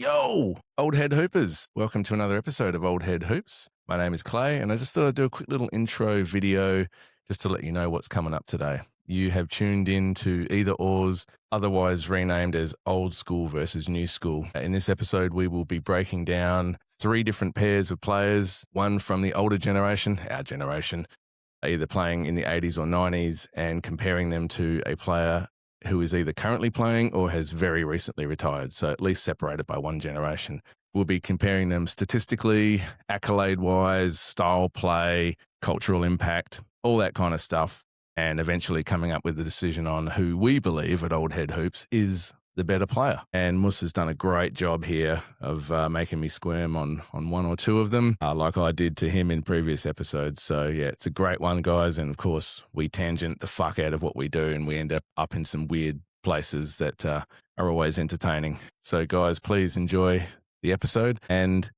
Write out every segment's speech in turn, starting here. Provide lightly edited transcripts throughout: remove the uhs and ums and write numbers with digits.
Yo, old head hoopers. Welcome to another episode of Old Head Hoops. My name is Clay, and I just thought I'd do a quick little intro video just to let you know what's coming up today. You have tuned in to Either Ors, otherwise renamed as Old School versus New School. In this episode, we will be breaking down 3 different pairs of players, one from the older generation, our generation, either playing in the 80s or 90s, and comparing them to a player who is either currently playing or has very recently retired, so at least separated by one generation. We'll be comparing them statistically, accolade-wise, style play, cultural impact, all that kind of stuff, and eventually coming up with the decision on who we believe at Old Head Hoops is the better player. And Mus has done a great job here of making me squirm on one or two of them, like I did to him in previous episodes. So yeah, it's a great one, guys. And of course, we tangent the fuck out of what we do, and we end up in some weird places that are always entertaining. So guys, please enjoy the episode. And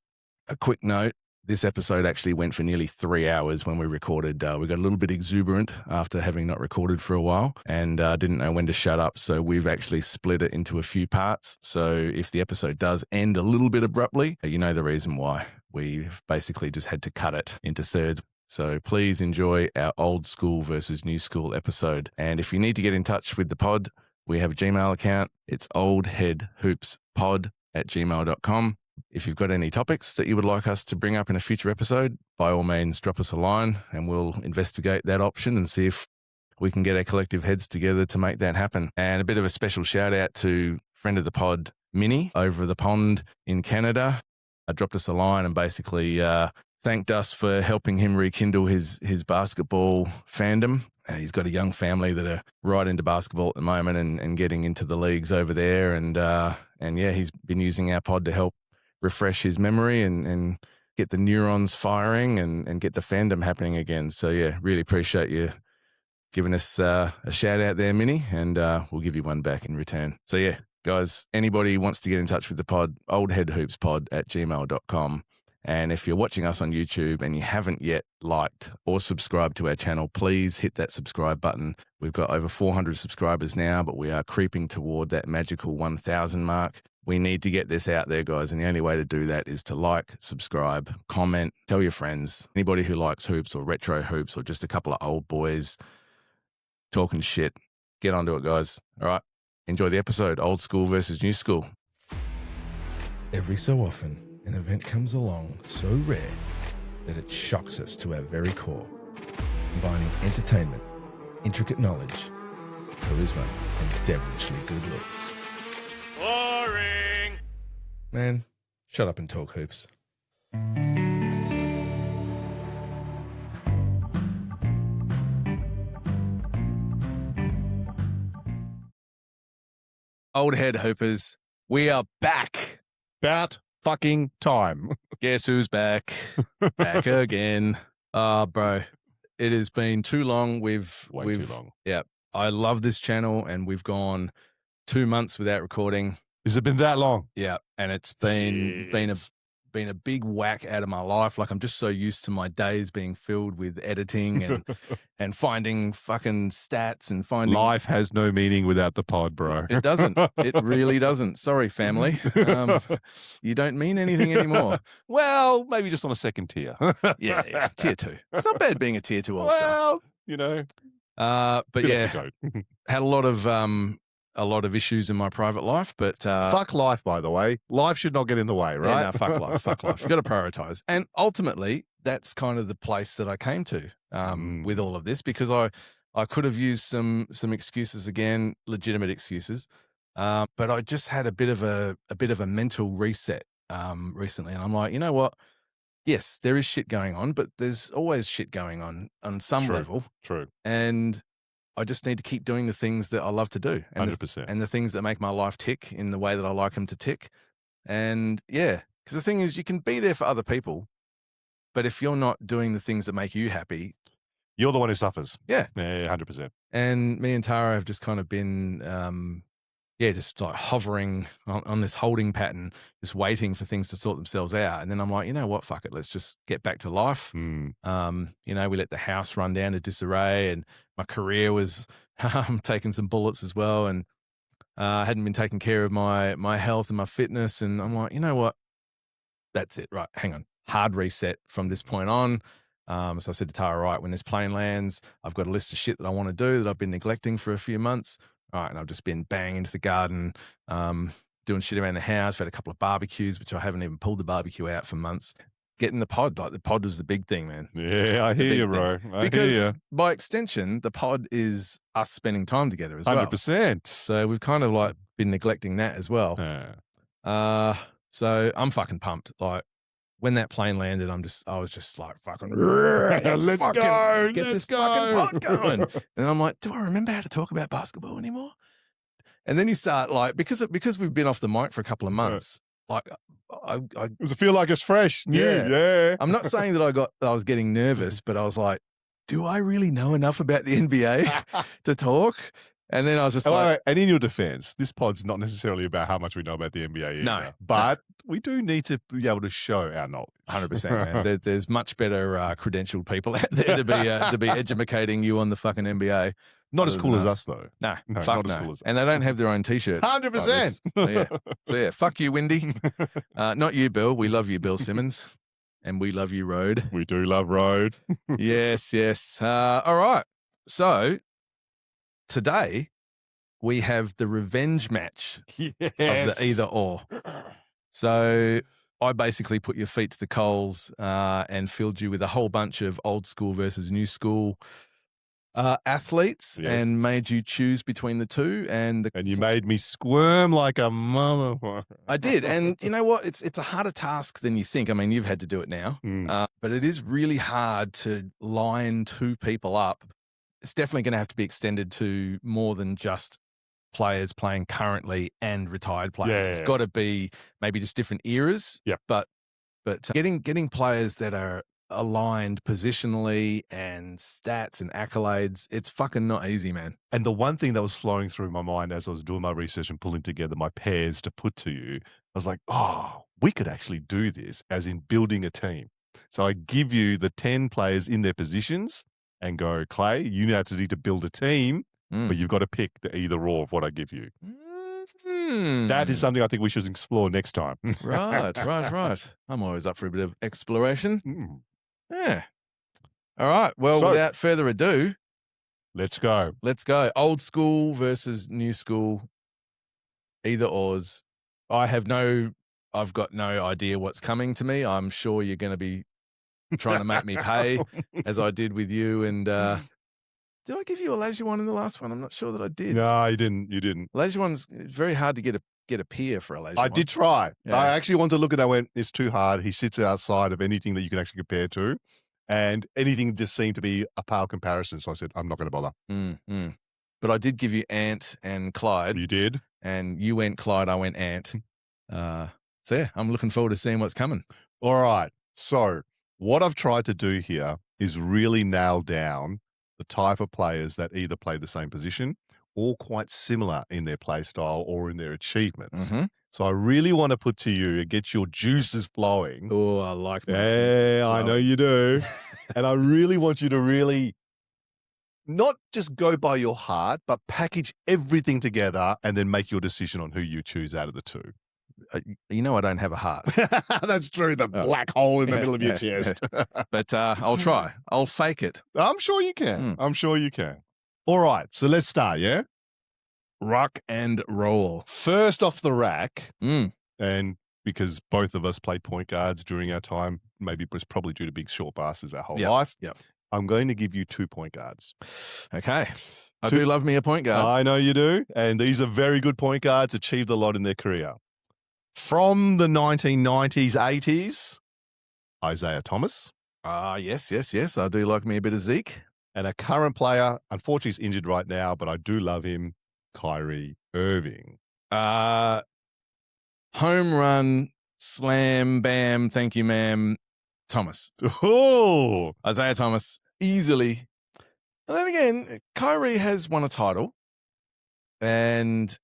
a quick note, this episode actually went for nearly 3 hours when we recorded. We got a little bit exuberant after having not recorded for a while and didn't know when to shut up. So we've actually split it into a few parts. So if the episode does end a little bit abruptly, you know the reason why. We've basically just had to cut it into thirds. So please enjoy our old school versus new school episode. And if you need to get in touch with the pod, we have a Gmail account. It's oldheadhoopspod@gmail.com. If you've got any topics that you would like us to bring up in a future episode, by all means, drop us a line and we'll investigate that option and see if we can get our collective heads together to make that happen. And a bit of a special shout out to friend of the pod, Minnie, over the pond in Canada. Dropped us a line and basically thanked us for helping him rekindle his basketball fandom. He's got a young family that are right into basketball at the moment and getting into the leagues over there. And yeah, he's been using our pod to help refresh his memory and get the neurons firing and get the fandom happening again. So yeah, really appreciate you giving us a shout out there, Minnie, and we'll give you one back in return. So yeah, guys, anybody wants to get in touch with the pod, oldheadhoopspod@gmail.com. And if you're watching us on YouTube and you haven't yet liked or subscribed to our channel, please hit that subscribe button. We've got over 400 subscribers now, but we are creeping toward that magical 1,000 mark. We need to get this out there, guys, and the only way to do that is to like, subscribe, comment, tell your friends, anybody who likes hoops or retro hoops or just a couple of old boys talking shit. Get onto it, guys. All right, enjoy the episode, Old School versus New School. Every so often, an event comes along so rare that it shocks us to our very core, combining entertainment, intricate knowledge, charisma, and devilishly good looks. Boring! Man, shut up and talk hoops. Old head hoopers, we are back. About fucking time. Guess who's back? Back again. Bro, it has been too long. We've Too long. Yeah, I love this channel, and we've gone 2 months without recording. Has it been that long? Yeah, and it's been a big whack out of my life. Like, I'm just so used to my days being filled with editing and and finding fucking stats and finding Life has no meaning without the pod, bro. It doesn't. It really doesn't. Sorry, family. You don't mean anything anymore. Well, maybe just on a second tier. Yeah, tier 2. It's not bad being a tier 2 also. Well, you know. But yeah, had a lot of issues in my private life, but fuck life, by the way. Life should not get in the way, right? Yeah, no, fuck life, fuck life. You've got to prioritize. And ultimately, that's kind of the place that I came to with all of this, because I could have used some excuses, again, legitimate excuses, but I just had a bit of a mental reset recently, and I'm like, you know what? Yes, there is shit going on, but there's always shit going on some level. True. And I just need to keep doing the things that I love to do. And 100%. And the things that make my life tick in the way that I like them to tick. And yeah, because the thing is, you can be there for other people, but if you're not doing the things that make you happy, you're the one who suffers. Yeah. Yeah, 100%. And me and Tara have just kind of been, just like hovering on this holding pattern, just waiting for things to sort themselves out. And then I'm like, you know what? Fuck it. Let's just get back to life. We let the house run down to disarray, and my career was taking some bullets as well. And I hadn't been taking care of my health and my fitness. And I'm like, you know what? That's it. Right. Hang on. Hard reset from this point on. So I said to Tara, right, when this plane lands, I've got a list of shit that I want to do that I've been neglecting for a few months. All right. And I've just been bang into the garden, doing shit around the house. We've had a couple of barbecues, which I haven't even pulled the barbecue out for months. Getting the pod, like the pod was the big thing, man. Yeah, I hear you, bro. Because by extension, the pod is us spending time together as well. 100%. So we've kind of like been neglecting that as well. So I'm fucking pumped. Like when that plane landed, I was just like fucking let's get this fucking pod going. And I'm like, do I remember how to talk about basketball anymore? And then you start like because we've been off the mic for a couple of months, like does it feel like it's fresh? Yeah. I'm not saying that I was getting nervous, but I was like, do I really know enough about the NBA to talk? And then I was just like... And in your defense, this pod's not necessarily about how much we know about the NBA either. No. But we do need to be able to show our knowledge. 100%, man. There's much better credentialed people out there to be educating you on the fucking NBA. Not as cool as us, though. No, not no. as cool as us. And they don't have their own T-shirts. 100%. So yeah, fuck you, Windy. Not you, Bill. We love you, Bill Simmons. And we love you, Road. We do love Road. Yes. All right. So today we have the revenge match of the either or. So I basically put your feet to the coals and filled you with a whole bunch of old school versus new school athletes and made you choose between the two. And you made me squirm like a motherfucker. I did. And you know what? It's a harder task than you think. I mean, you've had to do it now. But it is really hard to line two people up. It's definitely going to have to be extended to more than just players playing currently and retired players. It's got to be maybe just different eras. Yeah. But getting players that are aligned positionally and stats and accolades, it's fucking not easy, man. And the one thing that was flowing through my mind as I was doing my research and pulling together my pairs to put to you, I was like, oh, we could actually do this as in building a team. So I give you the 10 players in their positions and go, Clay, you now need to build a team, but you've got to pick the either or of what I give you. That is something I think we should explore next time. Right. I'm always up for a bit of exploration. Yeah. All right. Well, without further ado, let's go. Old school versus new school, either ors. I've got no idea what's coming to me. I'm sure you're going to be trying to make me pay as I did with you. And did I give you a Olajuwon in the last one? I'm not sure that I did. No, you didn't. Olajuwon's very hard to get a peer for Olajuwon. I did try. Yeah. I actually wanted to look at that when it's too hard. He sits outside of anything that you can actually compare to. And anything just seemed to be a pale comparison. So I said, I'm not going to bother. But I did give you Ant and Clyde. You did? And you went Clyde, I went Ant. So yeah, I'm looking forward to seeing what's coming. All right. So what I've tried to do here is really nail down the type of players that either play the same position or quite similar in their play style or in their achievements. So I really want to put to you and get your juices flowing. Oh, I like that. Yeah, I know you do. And I really want you to really not just go by your heart, but package everything together and then make your decision on who you choose out of the two. You know I don't have a heart. That's true. The black hole in the middle of your chest. But I'll try. I'll fake it. I'm sure you can. I'm sure you can. All right. So let's start, yeah? Rock and roll. First off the rack, and because both of us played point guards during our time, maybe it was probably due to big short passes our whole life. Yep. I'm going to give you 2 point guards. Okay. I do love me a point guard. I know you do. And these are very good point guards, achieved a lot in their career. From the 1990s, 80s, Isiah Thomas. Yes. I do like me a bit of Zeke. And a current player, unfortunately he's injured right now, but I do love him, Kyrie Irving. Home run, slam, bam, thank you, ma'am, Thomas. Oh! Isiah Thomas, easily. And then again, Kyrie has won a title, and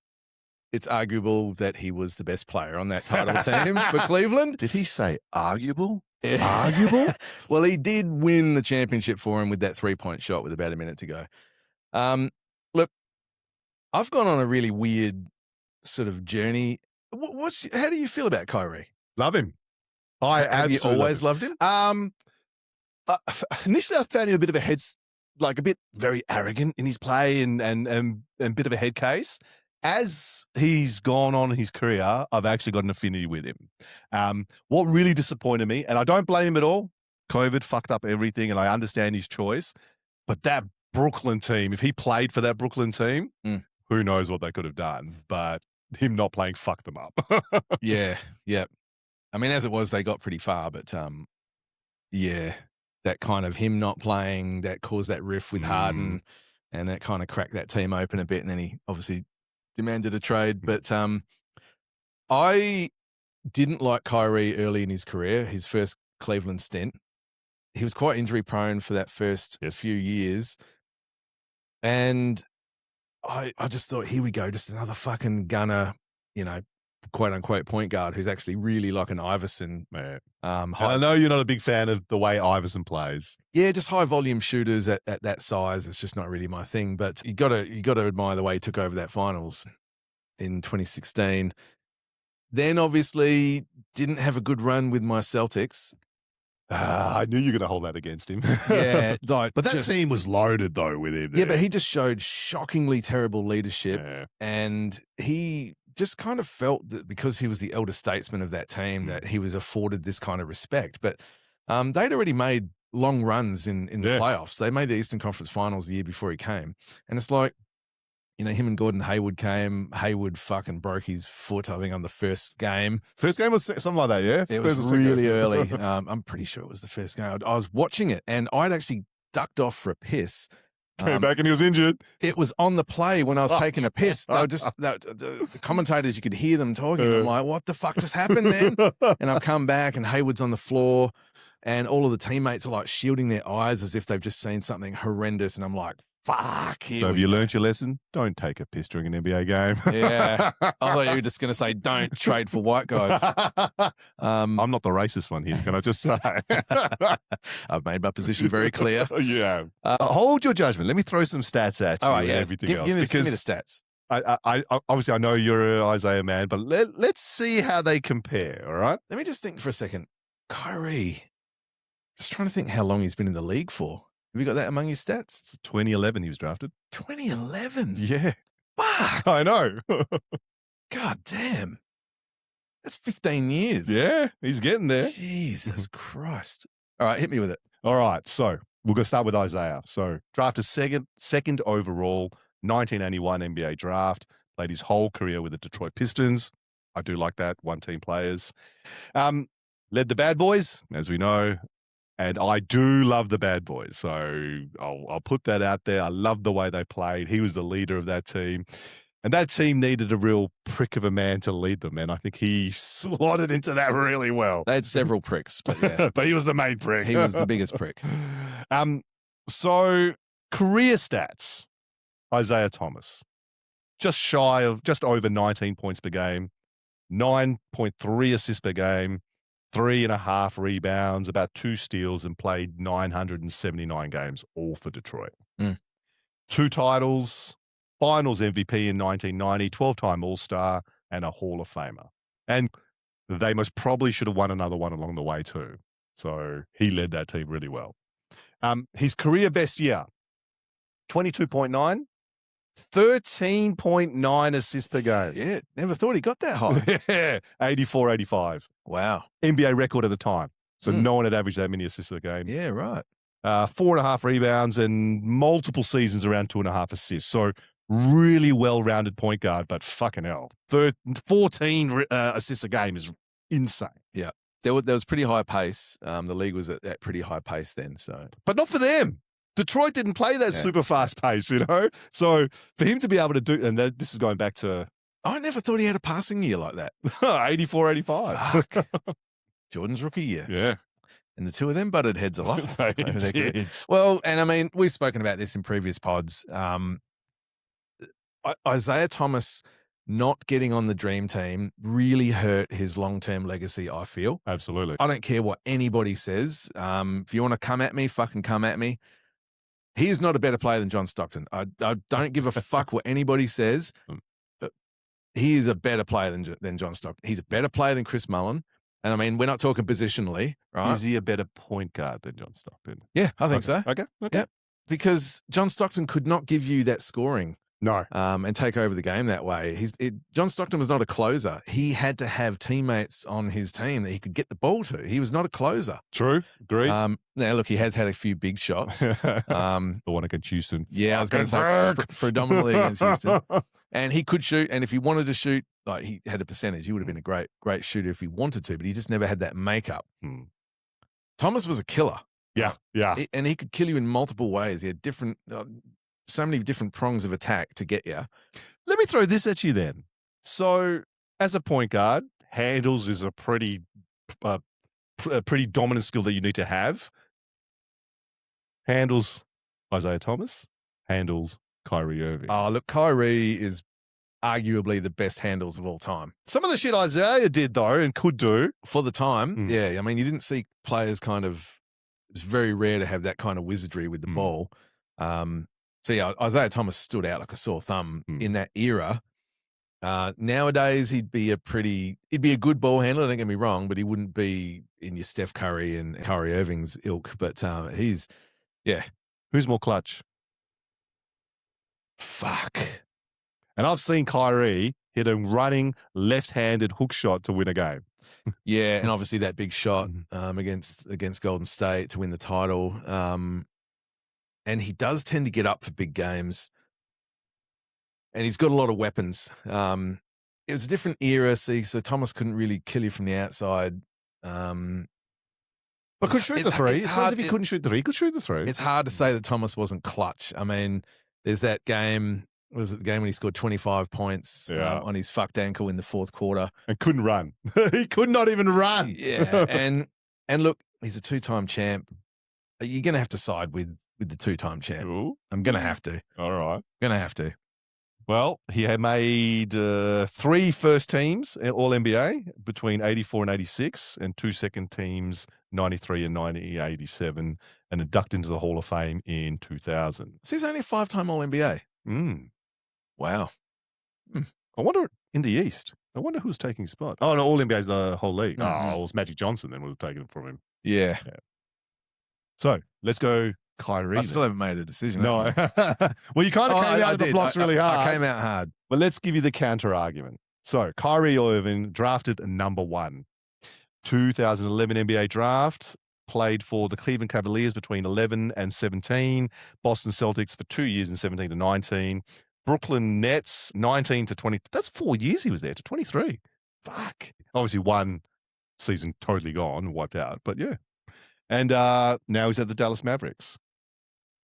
it's arguable that he was the best player on that title team for Cleveland. Did he say arguable? Yeah. Arguable? Well, he did win the championship for him with that 3-point shot with about a minute to go. Look, I've gone on a really weird sort of journey. How do you feel about Kyrie? Love him. I Have you absolutely always loved him? Initially, I found him a bit of a bit very arrogant in his play and bit of a head case. As he's gone on in his career, I've actually got an affinity with him. What really disappointed me, and I don't blame him at all, COVID fucked up everything, and I understand his choice, but that Brooklyn team, if he played for that Brooklyn team, who knows what they could have done, but him not playing fucked them up. Yeah. I mean, as it was, they got pretty far, but yeah, that kind of him not playing, that caused that rift with Harden, and that kind of cracked that team open a bit, and then he obviously demanded a trade. But I didn't like Kyrie early in his career, his first Cleveland stint. He was quite injury prone for that first few years. And I just thought, here we go, just another fucking gunner, quote unquote point guard who's actually really like an Iverson. I know you're not a big fan of the way Iverson plays. Yeah, just high volume shooters at that size. It's just not really my thing. But you got to admire the way he took over that finals in 2016. Then obviously didn't have a good run with my Celtics. I knew you were going to hold that against him. Yeah, but that team was loaded though with him. Yeah, but he just showed shockingly terrible leadership, and he just kind of felt that because he was the elder statesman of that team that he was afforded this kind of respect. But they'd already made long runs in the playoffs. They made the Eastern Conference Finals the year before he came, and it's like, him and Gordon Hayward came. Hayward fucking broke his foot, I think, on the first game. First game was something like that, yeah? It was really early. I'm pretty sure it was the first game. I was watching it, and I'd actually ducked off for a piss. Came back and he was injured. It was on the play when I was taking a piss. They were just the commentators, you could hear them talking. I'm like, what the fuck just happened, man? And I've come back, and Hayward's on the floor, and all of the teammates are like shielding their eyes as if they've just seen something horrendous. And I'm like, fuck. So have you learnt your lesson? Don't take a piss during an NBA game. Yeah. I thought you were just going to say, don't trade for white guys. I'm not the racist one here, can I just say? I've made my position very clear. Yeah. Hold your judgment. Let me throw some stats at you and everything else. Give me the stats. I obviously, I know you're an Isiah man, but let's see how they compare, all right? Let me just think for a second. Kyrie, just trying to think how long he's been in the league for. Have you got that among your stats? It's 2011 he was drafted. 2011? Yeah. Fuck. I know. God damn. That's 15 years. Yeah, he's getting there. Jesus Christ. All right, hit me with it. All right, so we're going to start with Isiah. So drafted second overall, 1981 NBA draft. Played his whole career with the Detroit Pistons. I do like that, one-team players. Led the Bad Boys, as we know. And I do love the Bad Boys, so I'll put that out there. I love the way they played. He was the leader of that team. And that team needed a real prick of a man to lead them, and I think he slotted into that really well. They had several pricks, but yeah. But he was the main prick. He was the biggest prick. So career stats, Isiah Thomas. Just over 19 points per game, 9.3 assists per game, 3.5 rebounds, about 2 steals, and played 979 games, all for Detroit. 2 titles, Finals MVP in 1990, 12-time All-Star, and a Hall of Famer. And they most probably should have won another one along the way too. So he led that team really well. His career best year, 22.9, 13.9 assists per game. Yeah, never thought he got that high. Yeah, 84-85. Wow. NBA record at the time. So no one had averaged that many assists a game. Yeah, right. 4.5 rebounds and multiple seasons around 2.5 assists. So really well-rounded point guard, but fucking hell. 14 assists a game is insane. Yeah. There was pretty high pace. The league was at pretty high pace then. So, but not for them. Detroit didn't play that super fast pace, you know? So for him to be able to do, and this is going back to... I never thought he had a passing year like that. 84-85. Jordan's rookie year. Yeah. And the two of them butted heads a lot. They did. Well, and I mean, we've spoken about this in previous pods. Isiah Thomas not getting on the dream team really hurt his long-term legacy, I feel. Absolutely. I don't care what anybody says. If you want to come at me, fucking come at me. He is not a better player than John Stockton. I don't give a fuck what anybody says. he is a better player than John Stockton. He's a better player than Chris Mullin. And I mean, we're not talking positionally, right? Is he a better point guard than John Stockton? Yeah, I think so. Okay. Yeah, because John Stockton could not give you that scoring. No. And take over the game that way. John Stockton was not a closer. He had to have teammates on his team that he could get the ball to. He was not a closer. True. Agreed. Now, look, he has had a few big shots. The one against Houston. Yeah, I was going to say predominantly against Houston. And he could shoot. And if he wanted to shoot, like he had a percentage, he would have been a great shooter if he wanted to, but he just never had that makeup. Thomas was a killer. Yeah. And he could kill you in multiple ways. He had so many different prongs of attack to get you. Let me throw this at you then. So, as a point guard, handles is a pretty dominant skill that you need to have. Handles Isiah Thomas, handles Kyrie Irving. Oh, look, Kyrie is arguably the best handles of all time. Some of the shit Isiah did, though, and could do. For the time, yeah. I mean, you didn't see players it's very rare to have that kind of wizardry with the ball. So, yeah, Isiah Thomas stood out like a sore thumb in that era. Nowadays, he'd be a good ball handler, don't get me wrong, but he wouldn't be in your Steph Curry and Kyrie Irving's ilk. But Who's more clutch? Fuck. And I've seen Kyrie hit a running left-handed hook shot to win a game. Yeah, and obviously that big shot against Golden State to win the title. And he does tend to get up for big games. And he's got a lot of weapons. It was a different era, so Thomas couldn't really kill you from the outside. But could shoot the three. It's not as if he couldn't shoot the three. He could shoot the three. It's hard to say that Thomas wasn't clutch. I mean, there's that game. Was it the game when he scored 25 points on his fucked ankle in the fourth quarter? And couldn't run. He could not even run. Yeah. And look, he's a two-time champ. You're going to have to side with the two-time champ. Ooh. I'm going to have to. All right. Going to have to. Well, he had made 3 first teams All-NBA between 84 and 86 and 2 second teams, 93 and 87, and inducted into the Hall of Fame in 2000. So he's only a 5-time All-NBA. Wow. I wonder, in the East, I wonder who's taking his spot. Oh, no, All-NBA is the whole league. Oh, it was Magic Johnson then would have taken it from him. Yeah. So, let's go Kyrie. I still haven't made a decision. No. Well, you kind of came out of the blocks really hard. I came out hard. But let's give you the counter argument. So, Kyrie Irving drafted number 1. 2011 NBA draft, played for the Cleveland Cavaliers between 11 and 17, Boston Celtics for 2 years in 17 to 19, Brooklyn Nets 19 to 20. That's 4 years he was there to 23. Fuck. Obviously, one season totally gone, wiped out, but yeah. And now he's at the Dallas Mavericks.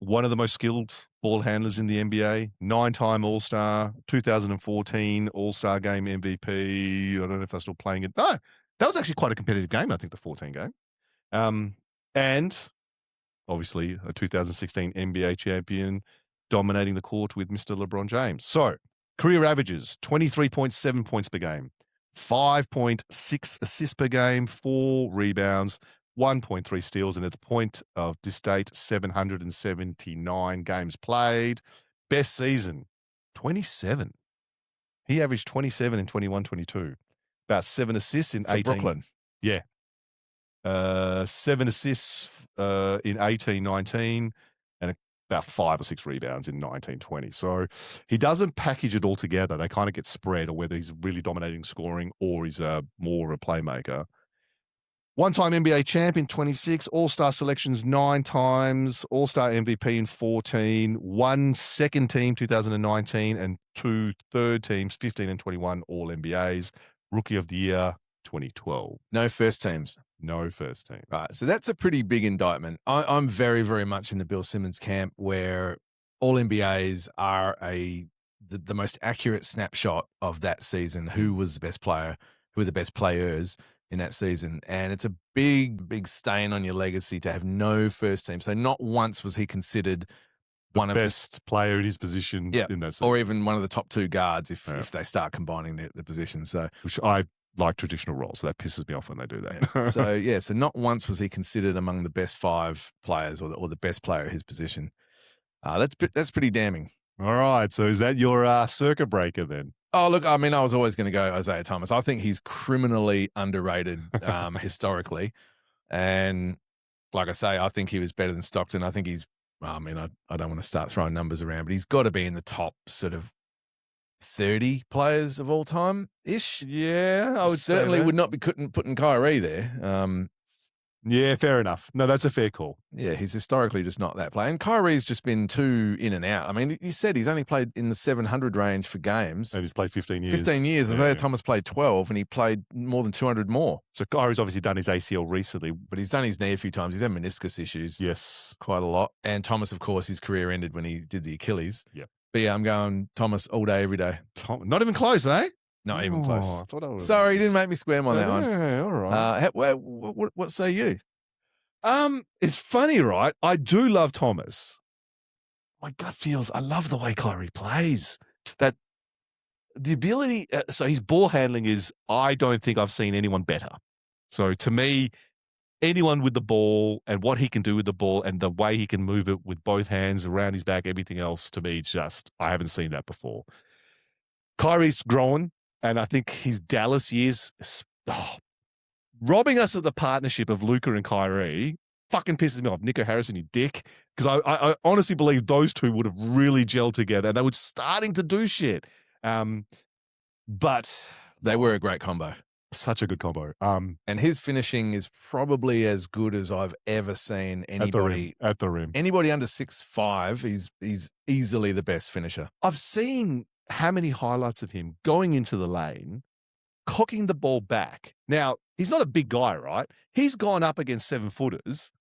One of the most skilled ball handlers in the NBA, 9-time All-Star, 2014 All-Star Game MVP. I don't know if they're still playing it. No, that was actually quite a competitive game, I think, the 14 game. And obviously a 2016 NBA champion, dominating the court with Mr. LeBron James. So, career averages, 23.7 points per game, 5.6 assists per game, 4 rebounds, 1.3 steals, and at the point of this date, 779 games played. Best season, 27. He averaged 27 in 21-22. About 7 assists in 18. Brooklyn. Yeah. 7 assists in 18-19 and about 5 or 6 rebounds in 19-20. So he doesn't package it all together. They kind of get spread, or whether he's really dominating scoring or he's more a playmaker. 1-time NBA champ in 26, All-Star selections 9 times, All-Star MVP in 14, 1 second team 2019, and 2 third teams 15 and 21 All-NBAs. Rookie of the Year 2012. No first teams. No first team. Right. So that's a pretty big indictment. I'm very, very much in the Bill Simmons camp, where all NBAs are the most accurate snapshot of that season. Who was the best player? Who were the best players in that season? And it's a big, big stain on your legacy to have no first team. So not once was he considered one of the best player in his position in that season. Or even one of the top 2 guards if they start combining the positions. So which I like traditional roles, so that pisses me off when they do that. So not once was he considered among the best 5 players or the best player at his position. That's pretty damning. All right, so is that your circuit breaker then? Oh, look, I mean, I was always going to go Isiah Thomas. I think he's criminally underrated historically. And like I say, I think he was better than Stockton. I think he's, I mean, I don't want to start throwing numbers around, but he's got to be in the top sort of 30 players of all time-ish. Yeah, I would Certainly say that. would not be putting Kyrie there. Yeah, fair enough. No, that's a fair call. Yeah, he's historically just not that player. And Kyrie's just been too in and out. I mean, you said he's only played in the 700 range for games. And he's played 15 years. 15 years. Isiah Thomas played 12, and he played more than 200 more. So Kyrie's obviously done his ACL recently. But he's done his knee a few times. He's had meniscus issues. Yes. Quite a lot. And Thomas, of course, his career ended when he did the Achilles. Yep. But yeah, I'm going Thomas all day, every day. Not even close, eh? Not even close. I thought I was. Sorry, you didn't make me squirm on that one. Yeah, all right. What say you? It's funny, right? I do love Thomas. My gut feels I love the way Kyrie plays. That the ability, so his ball handling is, I don't think I've seen anyone better. So to me, anyone with the ball and what he can do with the ball and the way he can move it with both hands around his back, everything else, to me, just, I haven't seen that before. Kyrie's grown, and I think his Dallas years, robbing us of the partnership of Luka and Kyrie fucking pisses me off. Nico Harrison, you dick. Because I honestly believe those two would have really gelled together. They were starting to do shit. But they were a great combo. Such a good combo. And his finishing is probably as good as I've ever seen anybody. At the rim. Anybody under 6'5", he's easily the best finisher. I've seen how many highlights of him going into the lane, cocking the ball back. Now, he's not a big guy, right? He's gone up against 7-footers,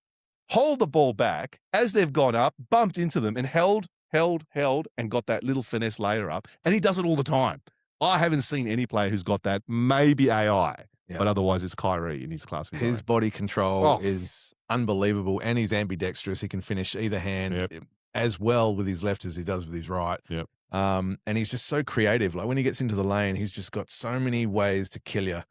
hold the ball back as they've gone up, bumped into them and held, and got that little finesse layer up. And he does it all the time. I haven't seen any player who's got that. Maybe AI, but otherwise it's Kyrie in his class. His body control is unbelievable, and he's ambidextrous. He can finish either hand as well with his left as he does with his right. Yep. And he's just so creative. Like when he gets into the lane, he's just got so many ways to kill you.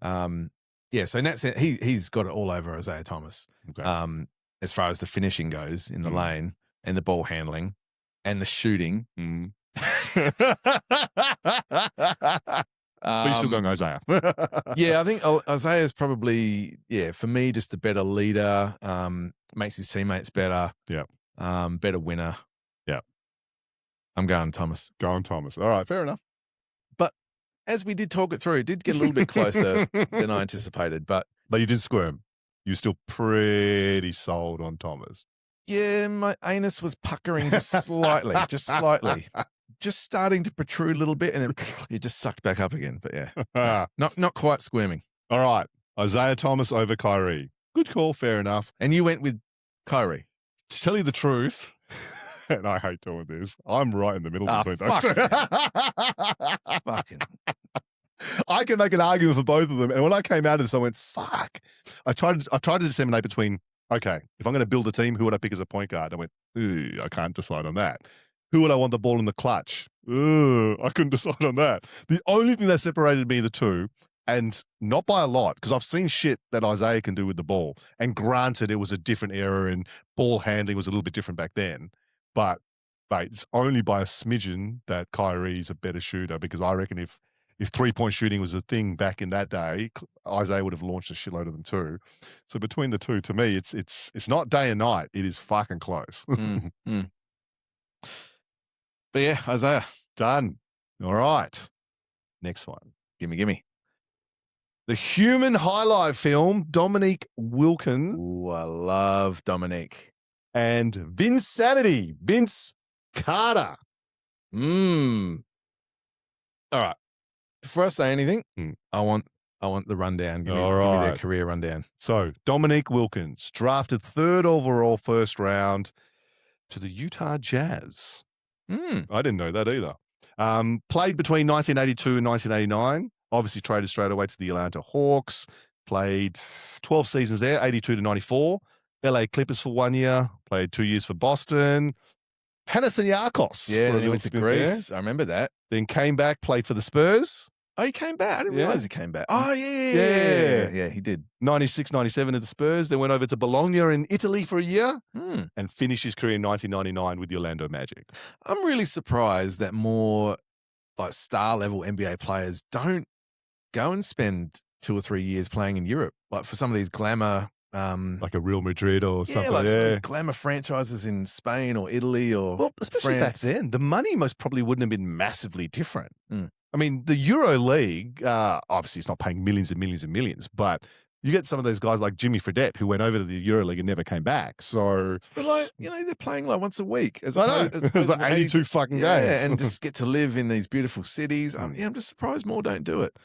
So in that sense, he's got it all over Isiah Thomas. Okay. As far as the finishing goes in the lane and the ball handling and the shooting. But you're still going Isiah. Yeah, I think Isiah is probably, for me, just a better leader, makes his teammates better. Yeah. Better winner. Yeah. I'm going Thomas. Going Thomas. All right, fair enough. But as we did talk it through, it did get a little bit closer than I anticipated. But you did squirm. You're still pretty sold on Thomas. Yeah, my anus was puckering just slightly. Just starting to protrude a little bit, and then it just sucked back up again. But yeah, not quite squirming. All right, Isiah Thomas over Kyrie. Good call, fair enough. And you went with Kyrie. To tell you the truth, and I hate doing this, I'm right in the middle between those two. Fucking. I can make an argument for both of them. And when I came out of this, I went, fuck. I tried to disseminate between, okay, if I'm going to build a team, who would I pick as a point guard? I went, I can't decide on that. Who would I want the ball in the clutch? I couldn't decide on that. The only thing that separated me, the two, and not by a lot, because I've seen shit that Isiah can do with the ball. And granted, it was a different era and ball handling was a little bit different back then. But it's only by a smidgen that Kyrie's a better shooter, because I reckon if three-point shooting was a thing back in that day, Isiah would have launched a shitload of them too. So between the two, to me, it's not day and night. It is fucking close. But yeah, Isiah. Done. All right. Next one. Gimme. The human highlight film, Dominique Wilkins. Ooh, I love Dominique. And Vinsanity, Vince Carter. All right. Before I say anything, I want the rundown. Give me their career rundown. So, Dominique Wilkins, drafted 3rd overall first round to the Utah Jazz. I didn't know that either. Played between 1982 and 1989. Obviously traded straight away to the Atlanta Hawks. Played 12 seasons there, 82 to 94. LA Clippers for 1 year. Played 2 years for Boston. Panathinaikos. Yeah, then he went to Greece. I remember that. Then came back, played for the Spurs. Oh, he came back? I didn't realize he came back. Oh, yeah. Yeah, he did. 96, 97 at the Spurs. Then went over to Bologna in Italy for a year and finished his career in 1999 with the Orlando Magic. I'm really surprised that more like star level NBA players don't go and spend 2 or 3 years playing in Europe. Like for some of these glamour, like a Real Madrid or something. like some of these glamour franchises in Spain or Italy or especially France. back then, the money most probably wouldn't have been massively different. Mm. I mean, the Euro League, obviously it's not paying millions and millions and millions, but you get some of those guys like Jimmy Fredette who went over to the Euro League and never came back. So, but like, they're playing like once a week. As I know. opposed It's like to 82 fucking games. Yeah, and just get to live in these beautiful cities. I'm just surprised more don't do it.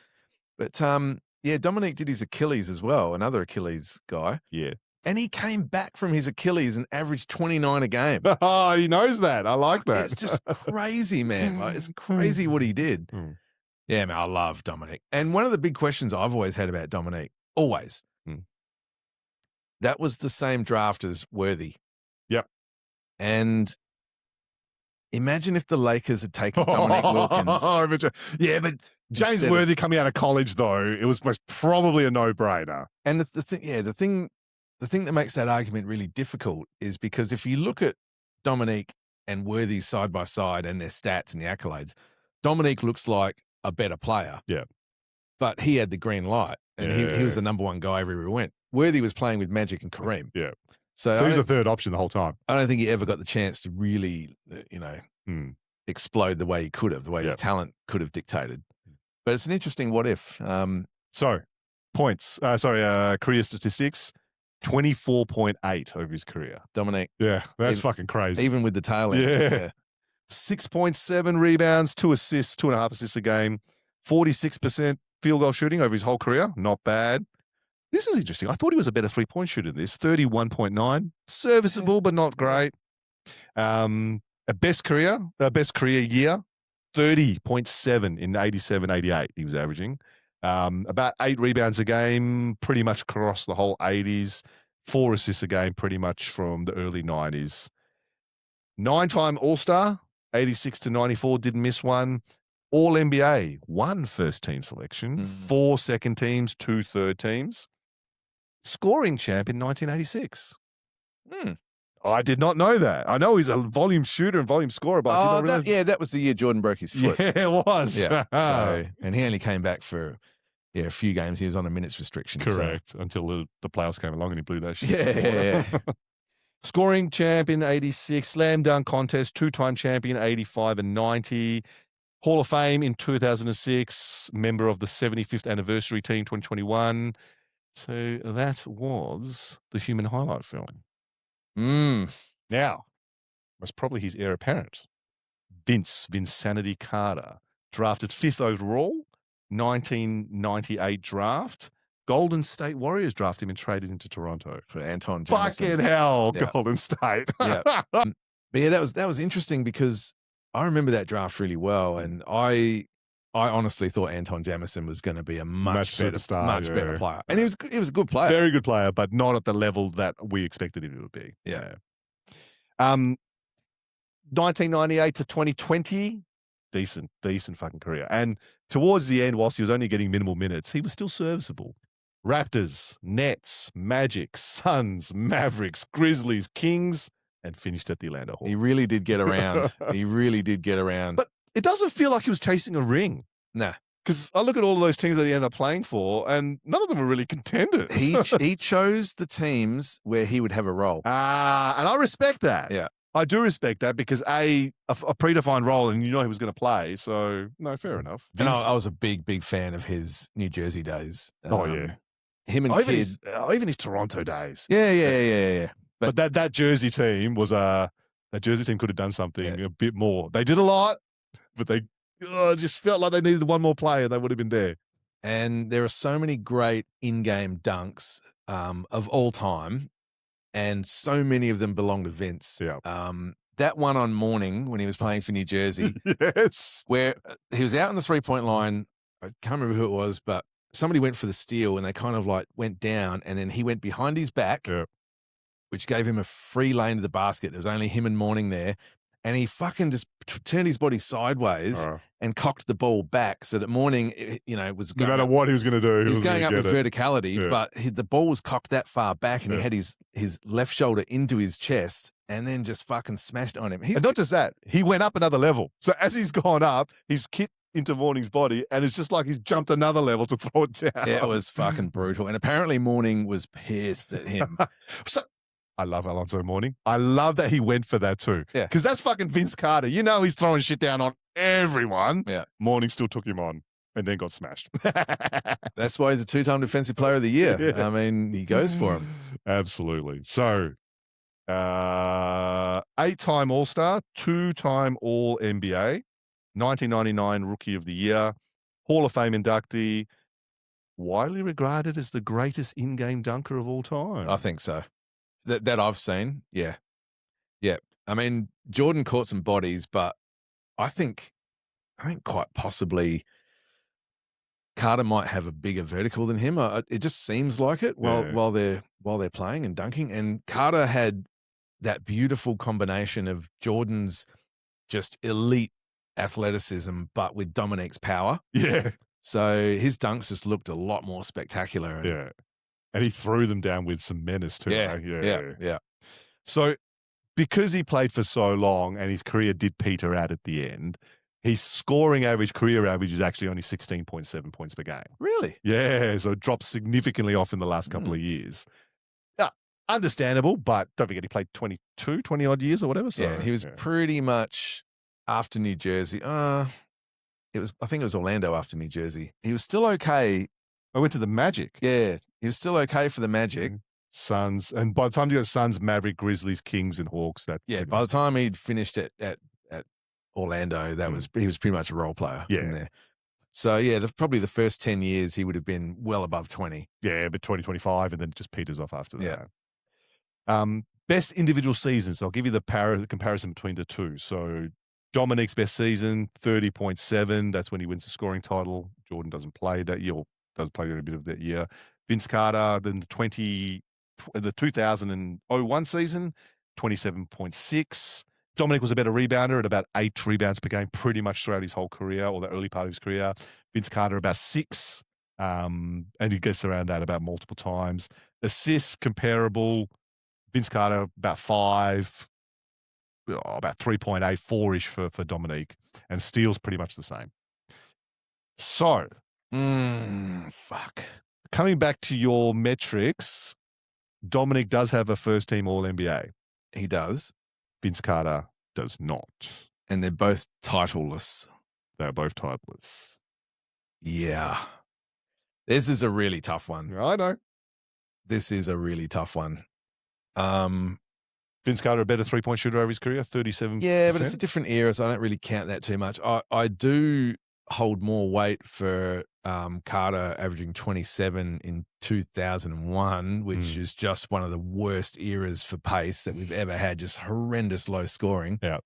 But Dominique did his Achilles as well, another Achilles guy. Yeah. And he came back from his Achilles and averaged 29 a game. Oh, he knows that. I like that. It's just crazy, man. Like, it's crazy what he did. Yeah, man, I love Dominique. And one of the big questions I've always had about Dominique, always, that was the same draft as Worthy. Yep. And imagine if the Lakers had taken Dominique Wilkins. Yeah, but James Worthy coming out of college, though, it was most probably a no-brainer. And the thing that makes that argument really difficult is because if you look at Dominique and Worthy side by side and their stats and the accolades, Dominique looks like a better player. Yeah. But he had the green light and he was the number one guy everywhere he went. Worthy was playing with Magic and Kareem. Yeah. So he was a third option the whole time. I don't think he ever got the chance to really, explode the way he could have, the way his talent could have dictated. But it's an interesting what if. So, points. Career statistics, 24.8 over his career. Dominique. Yeah, that's fucking crazy. Even with the tail end. Yeah. 6.7 rebounds, 2 assists, 2.5 assists a game, 46% field goal shooting over his whole career. Not bad. This is interesting. I thought he was a better three-point shooter than this. 31.9. Serviceable, but not great. Best career year, 30.7 in 87-88 he was averaging. About 8 rebounds a game, pretty much across the whole 80s. 4 assists a game, pretty much from the early 90s. 9-time All-Star, 86-94, didn't miss one. All-NBA, 1 first-team selection, 4 second teams, 2 third teams. Scoring champ in 1986. I did not know that. I know he's a volume shooter and volume scorer, but I did not realize. That was the year Jordan broke his foot. Yeah, it was. Yeah. And he only came back for a few games. He was on a minutes restriction. Correct. Until the playoffs came along and he blew that shit. Yeah. Scoring champ in 86, slam dunk contest, 2-time champion, 85 and 90. Hall of Fame in 2006, member of the 75th anniversary team, 2021. So that was the Human Highlight film. Now, was probably his heir apparent, Vinsanity Carter, drafted 5th overall, 1998 draft. Golden State Warriors drafted him and traded him to Toronto. For Anton Jamison. Fucking hell, Golden State. But yeah, that was interesting because I remember that draft really well, and I honestly thought Anton Jamison was going to be a much better player. And he was a good player. Very good player, but not at the level that we expected him to be. Yeah. 1998 to 2020, decent fucking career. And towards the end, whilst he was only getting minimal minutes, he was still serviceable. Raptors, Nets, Magic, Suns, Mavericks, Grizzlies, Kings, and finished at the Atlanta Hawks. He really did get around. But it doesn't feel like he was chasing a ring. Nah. Because I look at all of those teams that he ended up playing for, and none of them were really contenders. He chose the teams where he would have a role. And I respect that. Yeah. I do respect that because a predefined role, and you know he was going to play. So, no, fair enough. And I was a big fan of his New Jersey days. Yeah. Him and Kid. Even his Toronto days. Yeah. But that Jersey team was that Jersey team could have done something a bit more. They did a lot, but they just felt like they needed one more player. They would have been there. And there are so many great in-game dunks of all time, and so many of them belong to Vince. Yeah. That one on Morning when he was playing for New Jersey, yes, where he was out on the 3-point line. I can't remember who it was, but somebody went for the steal and they kind of like went down, and then he went behind his back, which gave him a free lane to the basket. There was only him and Morning there. And he fucking just turned his body sideways and cocked the ball back so that Morning, was going no matter what he was going to do. He was going up with verticality, but the ball was cocked that far back, and he had his left shoulder into his chest and then just fucking smashed on him. And not just that, he went up another level. So as he's gone up, his into Morning's body, and it's just like he's jumped another level to throw it down. It was fucking brutal. And apparently Morning was pissed at him. So I love Alonzo Mourning. I love that he went for that too. Yeah. Because that's fucking Vince Carter. You know he's throwing shit down on everyone. Yeah. Mourning still took him on and then got smashed. That's why he's a 2-time Defensive Player of the Year. Yeah. I mean, he goes for him. Absolutely. So, 8-time All-Star, 2-time All-NBA, 1999 Rookie of the Year, Hall of Fame inductee, widely regarded as the greatest in-game dunker of all time. I think so. That I've seen. Yeah. Yeah. I mean, Jordan caught some bodies, but I think quite possibly Carter might have a bigger vertical than him. It just seems like it while they're playing and dunking. And Carter had that beautiful combination of Jordan's just elite athleticism, but with Dominique's power. Yeah. So his dunks just looked a lot more spectacular. Yeah. And he threw them down with some menace too. Yeah. Right? Yeah. So because he played for so long and his career did peter out at the end, his scoring average, career average, is actually only 16.7 points per game. Really? Yeah. So it dropped significantly off in the last couple of years. Yeah. Understandable, but don't forget he played 20 odd years or whatever. So yeah, he was pretty much after New Jersey. I think it was Orlando after New Jersey. He was still okay. I went to the Magic. Yeah, he was still okay for the Magic. Suns, and by the time you go Suns, Maverick, Grizzlies, Kings, and Hawks, by the time he'd finished at Orlando, he was pretty much a role player from there. So yeah, probably the first 10 years he would have been well above 20. Yeah, but 2025, and then it just peters off after that. Best individual seasons. I'll give you the comparison between the two. So Dominique's best season, 30.7. That's when he wins the scoring title. Jordan doesn't play that year, or does play a bit of that year. Vince Carter, then the 2001 season, 27.6. Dominique was a better rebounder at about 8 rebounds per game pretty much throughout his whole career, or the early part of his career. Vince Carter about 6, and he gets around that about multiple times. Assists, comparable. Vince Carter about 5, about 3.8, 4-ish for Dominique, and steals pretty much the same. So, fuck. Coming back to your metrics, Dominique does have a first-team All-NBA. He does. Vince Carter does not. And they're both titleless. They're both titleless. Yeah. This is a really tough one. I know. This is a really tough one. Vince Carter, a better three-point shooter over his career, 37%. Yeah, but it's a different era, so I don't really count that too much. I do hold more weight for Carter averaging 27 in 2001, which is just one of the worst eras for pace that we've ever had, just horrendous low scoring. Yeah.